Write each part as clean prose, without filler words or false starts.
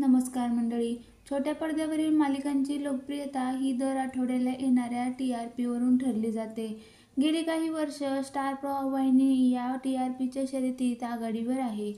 नमस्कार मंडळी. छोट्या पडद्यावरील मालिकांची लोकप्रियता ही दर आठवड्याला येणाऱ्या TRPवरून ठरली जाते. गेली काही वर्ष स्टार प्रवाह वाहिनी या TRPच्या शर्यतीत आघाडीवर आहे.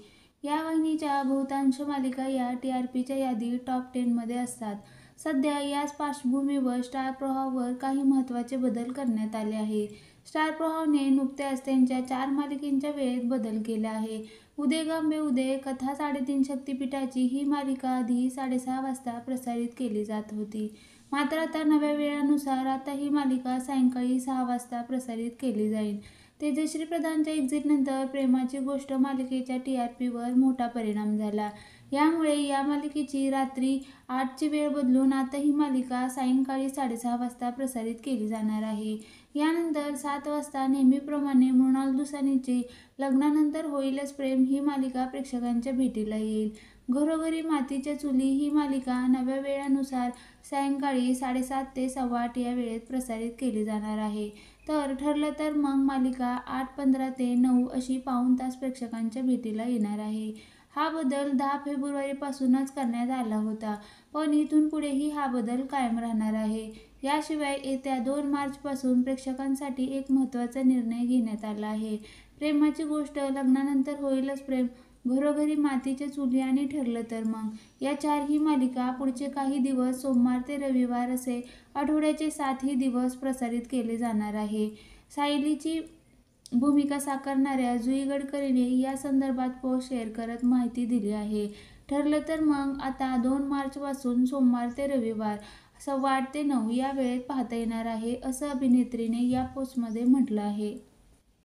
या वाहिनीच्या बहुतांश मालिका या TRPच्या यादीत टॉप 10 मध्ये असतात. सध्या याच पार्श्वभूमीवर स्टार प्रवाहावर काही महत्त्वाचे बदल करण्यात आले आहे. स्टार प्रवाहाने नुकत्याच त्यांच्या 4 मालिकांच्या वेळेत बदल केला आहे. उदय गांबे उदय कथा 3.5 शक्तिपीठाची ही मालिका आधी 6:30 वाजता प्रसारित केली जात होती. मात्र आता नव्या वेळानुसार आता ही मालिका सायंकाळी 6 वाजता प्रसारित केली जाईल. तेजश्री प्रधानच्या एक्झिटनंतर प्रेमाची गोष्ट मालिकेच्या TRPवर मोठा परिणाम झाला. यामुळे या मालिकेची रात्री 8ची वेळ बदलून आता ही मालिका सायंकाळी 6:30 वाजता प्रसारित केली जाणार आहे. यानंतर 7 वाजता नेहमीप्रमाणे मृणाल दुसानीची लग्नानंतर होईलच प्रेम ही मालिका प्रेक्षकांच्या भेटीला येईल. घरोघरी मातीच्या चुली ही मालिका नव्या वेळानुसार सायंकाळी 7:30 ते 8:15 या वेळेत प्रसारित केली जाणार आहे. तर ठरलं तर मग मालिका 8:15 ते 9 अशी पाऊण तास प्रेक्षकांच्या भेटीला येणार आहे. हा बदल 10 फेब्रुवारीपासूनच करण्यात आला होता, पण इथून पुढेही हा बदल कायम राहणार आहे. याशिवाय येत्या 2 मार्चपासून प्रेक्षकांसाठी एक महत्त्वाचा निर्णय घेण्यात आला आहे. प्रेमाची गोष्ट, लग्नानंतर होईलच प्रेम, घरोघरी मातीच्या चुली आणि ठरलं तर मग या 4ही मालिका पुढचे काही दिवस सोमवार ते रविवार असे आठवड्याचे 7ही दिवस प्रसारित केले जाणार आहे. सायलीची भूमिका साकारणाऱ्या जुई गडकरीने या संदर्भात पोस्ट शेअर करत माहिती दिली आहे. ठरलं तर मग आता 2 मार्चपासून सोमवार ते रविवार 8:15 ते 9 या वेळेत पाहता येणार आहे, असं अभिनेत्रीने या पोस्टमध्ये म्हटलं आहे.